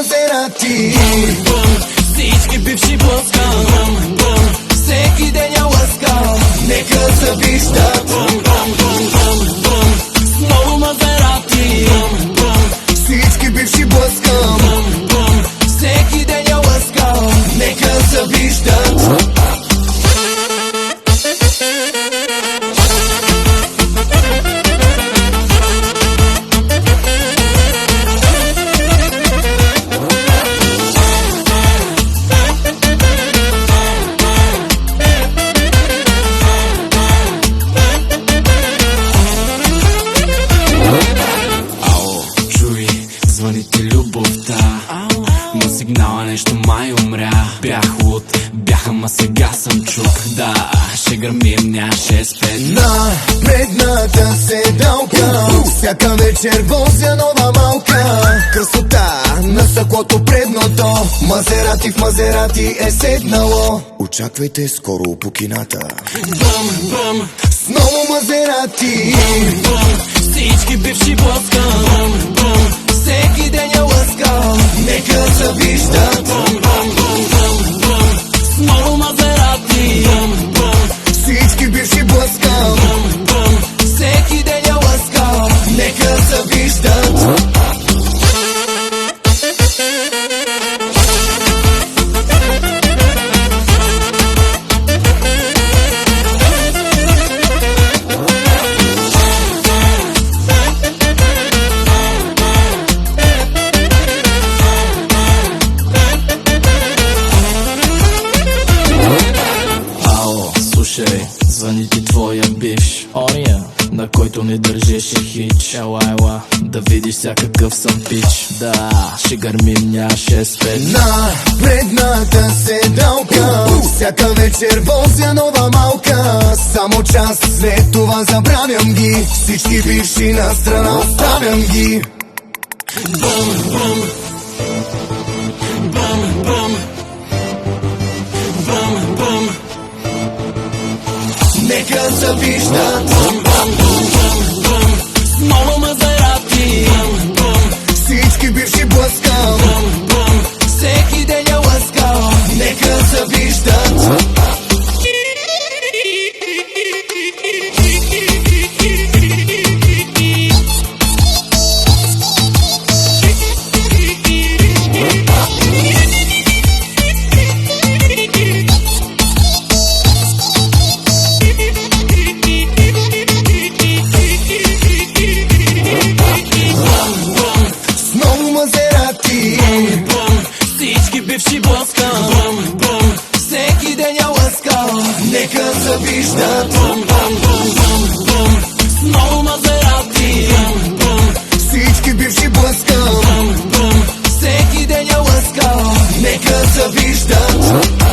Мазерати. Всички бивши блъскам, всеки ден я лъскам. Нека се виждат С много Мазерати. всички бивши блъскам. Всеки ден я лъскам. Нека се виждат. Звъни ти любовта, на сигнала нещо май умря. Бях луд, ама сега съм чук. Да, ще гърмим, нямаше спет. На предната седалка всяка вечер возя нова малка. Красота на стъклото предното, Мазерати в Мазерати е седнало. Очаквайте скоро по кината. С ново Мазерати. Всички бивши блъскам, всеки ден я лъскам. Нека се виждат С много Мазерати. всички бивши блъскам. Всеки ден я лъскам. Нека се виждат. Звъни ти твоя бивш, ония, на който не държеше хич. Ела, да видиш всякакъв съм пич. Да, ще гърмим, нямаше спет. На предната седалка всяка вечер возя нова малка. Само час след това забравям ги, всички бивши на страна оставям ги. Нека се виждат С много Мазерати. всички бивши блъскам. Всеки ден я лъскам. Нека се виждат. Всички бивши блъскам, всеки ден я лъскам. Нека се виждат С много Мазерати. всички бивши блъскам. Всеки ден я лъскам. Нека се виждат.